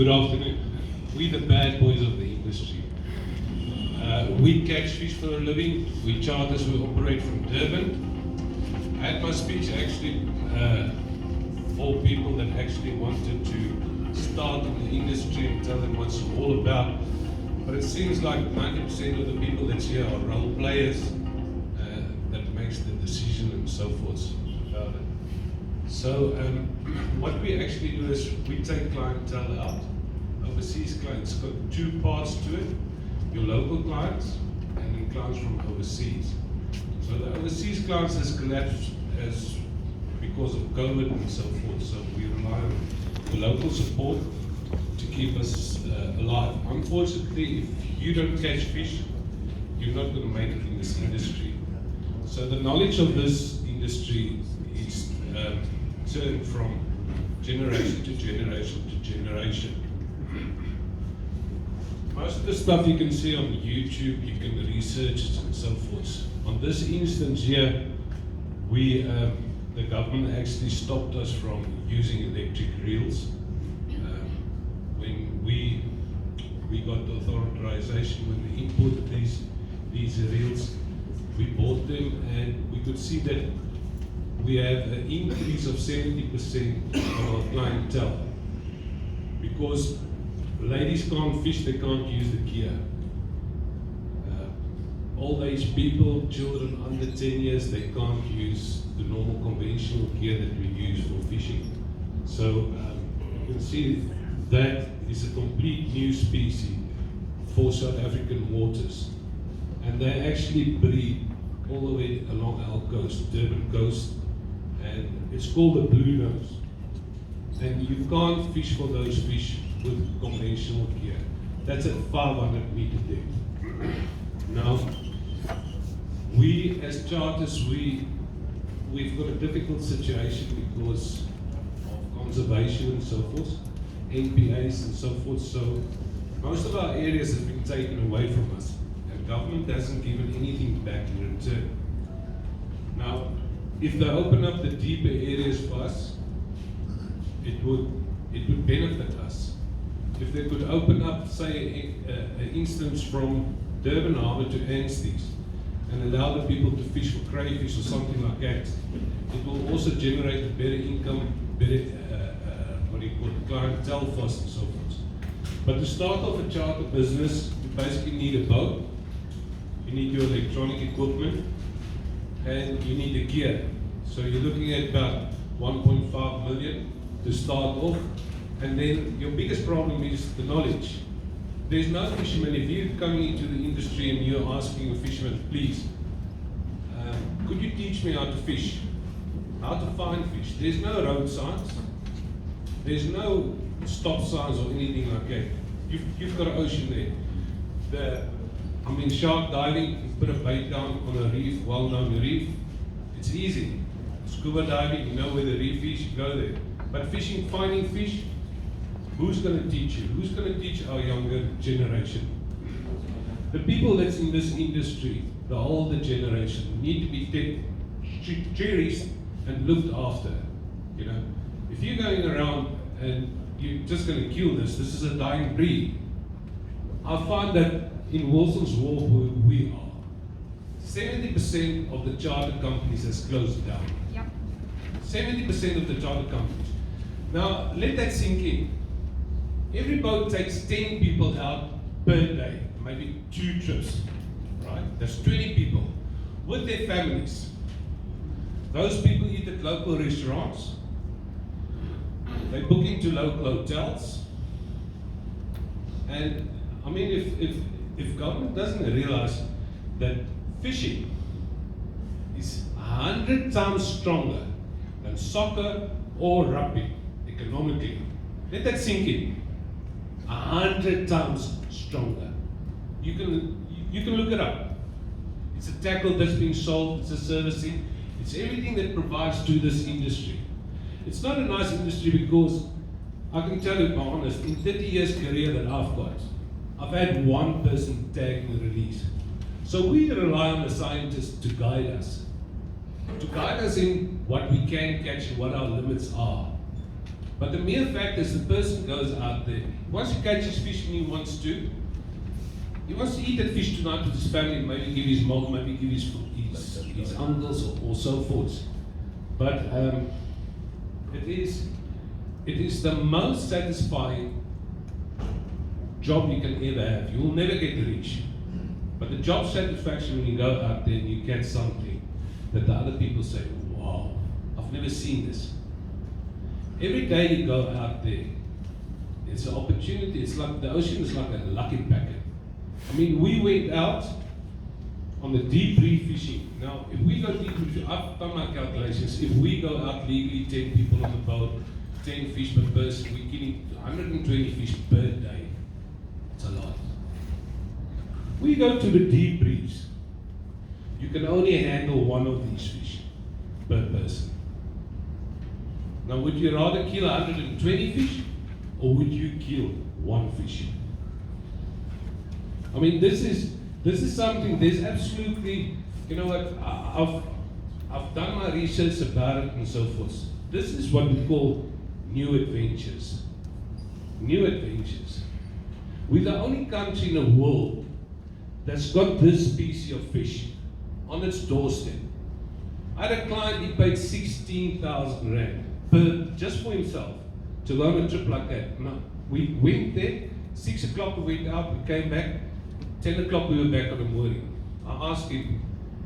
Good afternoon. We the bad boys of the industry. We catch fish for a living. We charters, we operate from Durban. I had my speech actually for people that actually wanted to start in the industry and tell them what's it all about. But it seems like 90% of the people that's here are role players that makes the decision and so forth about it. So what we actually do is we take clientele out. Overseas clients got two parts to it. Your local clients and then clients from overseas. So the overseas clients has collapsed as because of COVID and so forth. So we rely on the local support to keep us alive. Unfortunately, if you don't catch fish, you're not going to make it in this industry. So the knowledge of this industry is turned from generation to generation to generation. Most of the stuff you can see on YouTube, you can research it and so forth. On this instance here, we, the government actually stopped us from using electric reels. When we got the authorization, when we imported these reels, we bought them and we could see that we have an increase of 70% of our clientele. Because ladies can't fish, they can't use the gear. Old age people, children under 10 years, they can't use the normal conventional gear that we use for fishing. So you can see that is a complete new species for South African waters. And they actually breed all the way along our coast, Durban coast, and it's called the blue nose. And you can't fish for those fish with conventional gear. That's at 500 meter depth. Now, we as charters, we've got a difficult situation because of conservation and so forth, NPAs and so forth. So most of our areas have been taken away from us, and government hasn't given anything back in return. Now, if they open up the deeper areas for us, it would benefit us. If they could open up, say, an instance from Durban Harbour to Anstey's and allow the people to fish for crayfish or something like that, it will also generate a better income, better, clientele for us and so forth. But to start off a charter business, you basically need a boat, you need your electronic equipment, and you need the gear. So you're looking at about 1.5 million to start off. And then your biggest problem is the knowledge. There's no fisherman. If you're coming into the industry and you're asking a fisherman, please, could you teach me how to fish? How to find fish? There's no road signs. There's no stop signs or anything like that. You've got an ocean there. Shark diving, you put a bait down on a reef, well-known reef. It's easy. Scuba diving, you know where the reef is, you go there. But fishing, finding fish, who's going to teach you? Who's going to teach our younger generation? The people that's in this industry, the older generation, need to be cherished and looked after. You know, if you're going around and you're just going to kill this is a dying breed. I find that in Wilson's Wharf where we are, 70% of the charter companies has closed down. Yep. 70% of the charter companies. Now, let that sink in. Every boat takes 10 people out per day, maybe 2 trips, right? That's 20 people with their families. Those people eat at local restaurants. They book into local hotels. And if government doesn't realize that fishing is 100 times stronger than soccer or rugby economically, let that sink in. 100 times stronger. You can look it up. It's a tackle that's being sold, it's a servicing, it's everything that provides to this industry. It's not a nice industry because I can tell you, by honest, in 30 years career that I've got, I've had one person tag the release. So we rely on the scientists to guide us in what we can catch and what our limits are. But the mere fact is the person goes out there, once he catches fish and he wants to eat that fish tonight with his family, maybe give his mom, maybe give his uncles or so forth. But it is the most satisfying job you can ever have. You will never get rich. But the job satisfaction when you go out there and you catch something that the other people say, wow, I've never seen this. Every day you go out there, it's an opportunity. It's like the ocean is like a lucky packet. I mean, we went out on the deep reef fishing. Now, if we go deep reef, I've done my calculations. If we go out legally, 10 people on the boat, 10 fish per person, we're getting 120 fish per day. It's a lot. We go to the deep reefs. You can only handle one of these fish per person. Now, would you rather kill 120 fish, or would you kill one fish? I mean, this is something. There's absolutely, you know what? I've done my research about it and so forth. This is what we call new adventures. New adventures. We're the only country in the world that's got this species of fish on its doorstep. I had a client, he paid 16,000 rand just for himself to go on a trip like that. Now, we went there, 6 o'clock we went out, we came back, 10 o'clock we were back on the mooring. I asked him,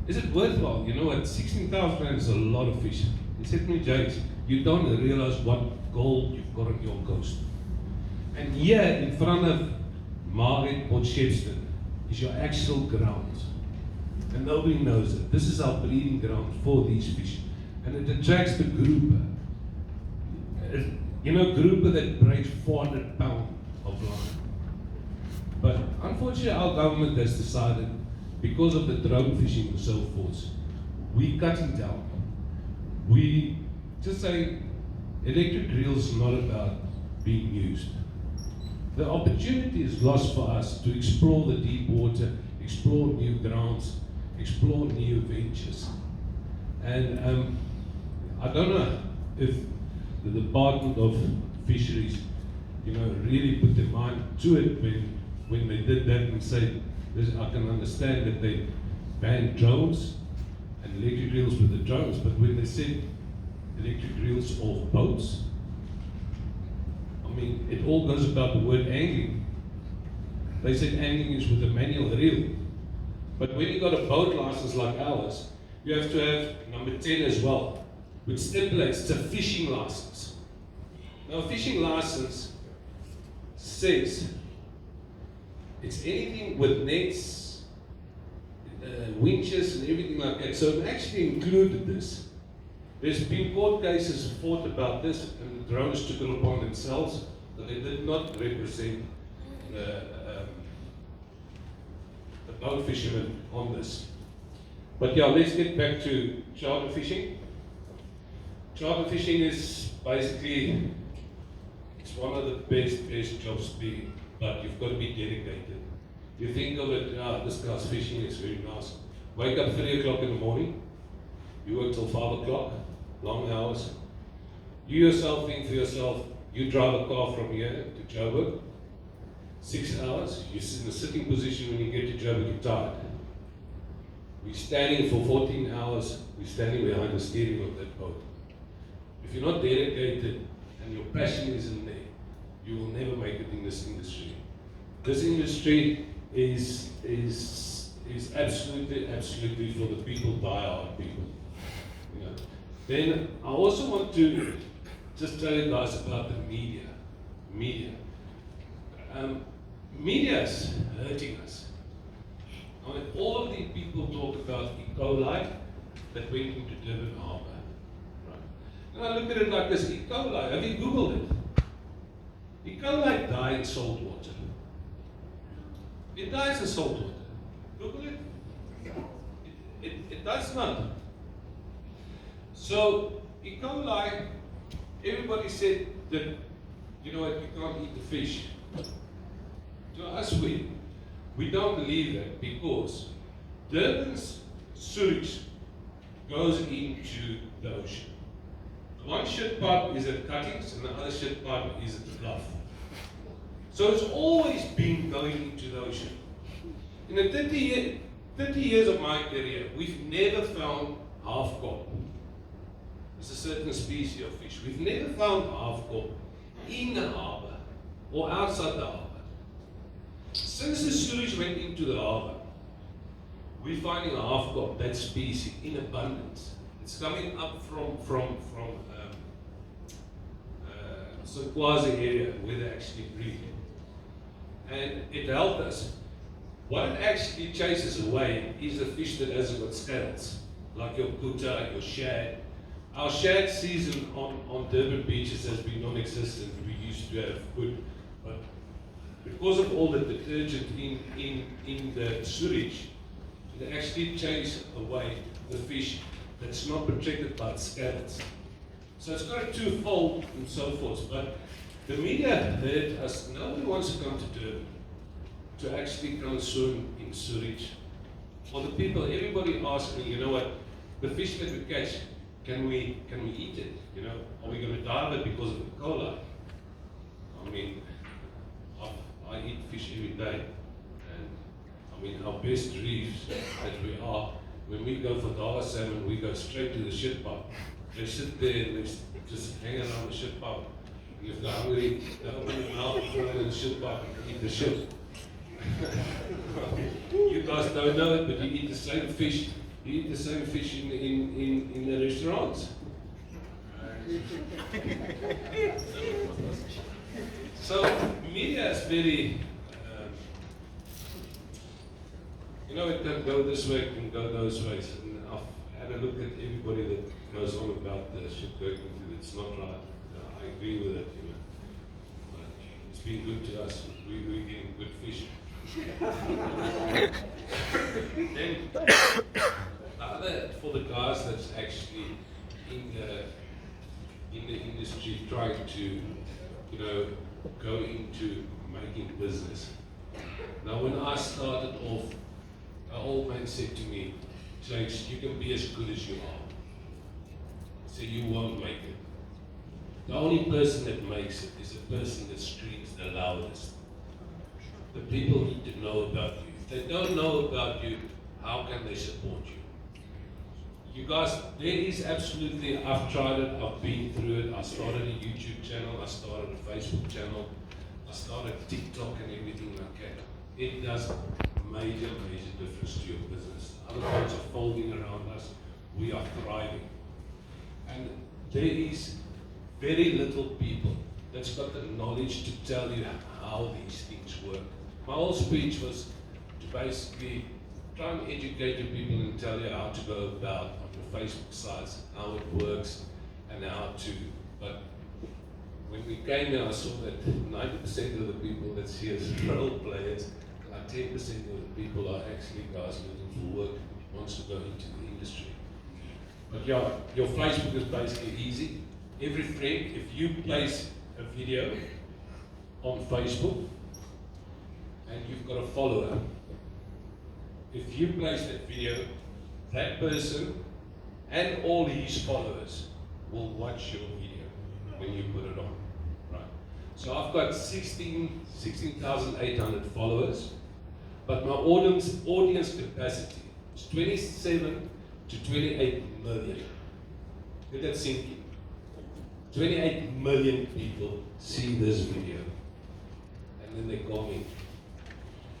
is it worthwhile? You know what, 16,000 rand is a lot of fish. He said to me, James, you don't realize what gold you've got on your coast. And here in front of Marlin or Shepstone is your actual ground. And nobody knows it. This is our breeding ground for these fish. And it attracts the grouper. You know, grouper that breaks 400 pounds of line. But unfortunately, our government has decided, because of the drone fishing and so forth, we're cutting down. We just say electric reels are not about being used. The opportunity is lost for us to explore the deep water, explore new grounds, explore new ventures. And I don't know if the Department of Fisheries, you know, really put their mind to it when they did that and said, I can understand that they banned drones and electric reels with the drones, but when they said electric reels off boats, I mean, it all goes about the word angling. They said angling is with a manual reel. But when you got a boat license like ours, you have to have number 10 as well, which stipulates it's a fishing license. Now, a fishing license says it's anything with nets, winches, and everything like that. So it actually included this. There's been court cases fought about this, and the drones took it upon themselves that they did not represent the boat fishermen on this. But yeah, let's get back to charter fishing. Charter fishing is basically, it's one of the best jobs to be, but you've got to be dedicated. You think of it, this guy's fishing is very nice. Wake up 3 o'clock in the morning, you work till 5 o'clock, long hours. You yourself think for yourself, you drive a car from here to Joburg, 6 hours, you're in the sitting position. When you get to Joburg, you're tired. We're standing for 14 hours, we're standing behind the steering of that boat. If you're not dedicated and your passion isn't there, you will never make it in this industry. This industry is absolutely for the people, die-hard people. You know. Then I also want to just tell you guys about the media. Media is hurting us. I mean, all of these people talk about E. coli that went into Durban harbour. Right? And I look at it like this: E. coli. Have you Googled it? E. coli die in salt water. It dies in salt water. Google it. It does not. So E. coli, everybody said that, you know what, you can't eat the fish. To us, we don't believe that, because Durban's sewage goes into the ocean. one shit pipe is at cuttings and the other shit pipe is at the bluff. So it's always been going into the ocean. In the 30 years of my career, we've never found half-cod. It's a certain species of fish. We've never found half-cod in the harbour or outside the harbour. Since the sewage went into the harbour, we're finding a half-cod, that species, in abundance. It's coming up from some quasi area where they actually breed. And it helped us. What it actually chases away is a fish that hasn't got scales, like your kuta, your shad. Our shad season on Durban beaches has been non-existent. We used to have good, but because of all the detergent in the sewage, it actually chase away the fish that's not protected by its scales. So it's got a twofold and so forth. But the media heard us, nobody wants to come to Durban to actually come and swim in sewage. Or the people, everybody asks me, you know what, the fish that we catch, can we eat it? You know, are we going to die of it because of the cola? I mean, I eat fish every day. And I mean, our best reefs that we are, when we go for dagga salmon, we go straight to the shit pipe. They sit there and they just hang around the shit pipe. If they're hungry, they open their mouth and throw it in the shit pipe and eat the shit. You guys don't know it, but you eat the same fish. You eat the same fish in the restaurants. So media is very, you know, it can go this way, it can go those ways. And I've had a look at everybody that goes on about the ship working. It's not right. I agree with it, you know. But it's been good to us. We're getting good fish. Then the other, for the guys that's actually in the industry trying to, you know, go into making business. Now when I started off, an old man said to me, Jakes, you can be as good as you are. So you won't make it. The only person that makes it is the person that screams the loudest. The people need to know about you. If they don't know about you, how can they support you? You guys, there is absolutely, I've tried it, I've been through it. I started a YouTube channel, I started a Facebook channel, I started TikTok and everything like that. It does major difference to your business. Other ones are folding around us, we are thriving. And there is very little people that's got the knowledge to tell you how these things work. My whole speech was to basically try and educate you people and tell you how to go about on your Facebook sites, how it works, and how to. But when we came here, I saw that 90% of the people that's here is role players, like 10% of the people are actually guys looking for work, wants to go into the industry. But yeah, your Facebook is basically easy. Every friend, if you place a video on Facebook and you've got a follower, if you place that video, that person and all his followers will watch your video when you put it on, right? So I've got 16,800 followers, but my audience capacity is 27 to 28 million. Let that sink in. 28 million people see this video, and then they call me.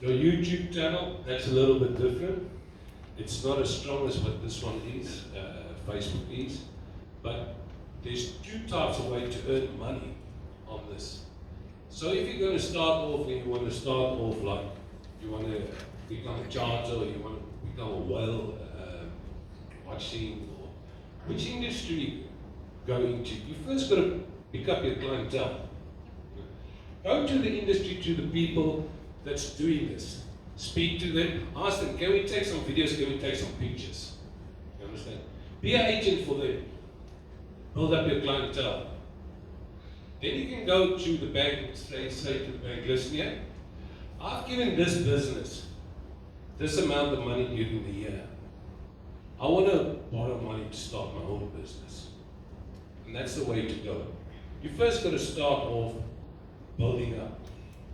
Your YouTube channel, that's a little bit different. It's not as strong as what this one is, Facebook is, but there's two types of way to earn money on this. So if you're going to start off and you want to start off like, you want to become a charter or you want to become a whale watching, or which industry go into, you first got to pick up your clientele. Go to the industry, to the people that's doing this. Speak to them, ask them, can we take some videos, can we take some pictures? You understand? Be an agent for them. Build up your clientele. Then you can go to the bank and say to the bank, listen here, I've given this business this amount of money during the year. I want to borrow money to start my own business. And that's the way to go. You first got to start off building up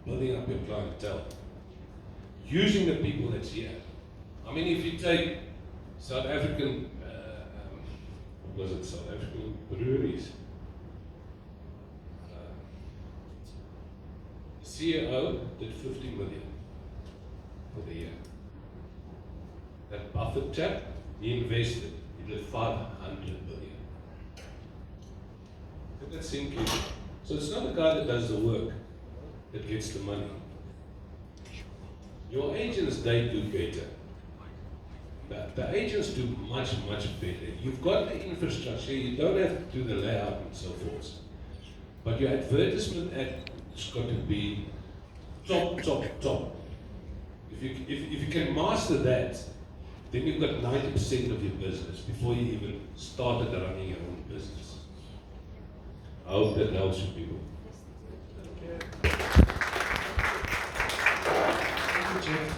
your clientele. Using the people that's here. I mean, if you take South African, South African breweries, the CEO did 50 million for the year. That Buffett chap, he invested, he did 500 million. Let that sink in. So it's not the guy that does the work that gets the money. Your agents, they do better. The agents do much, much better. You've got the infrastructure, you don't have to do the layout and so forth. But your advertisement has got to be top. If you can master that, then you've got 90% of your business before you even started running your own business. I hope that helps you people. Thank you, Jeff.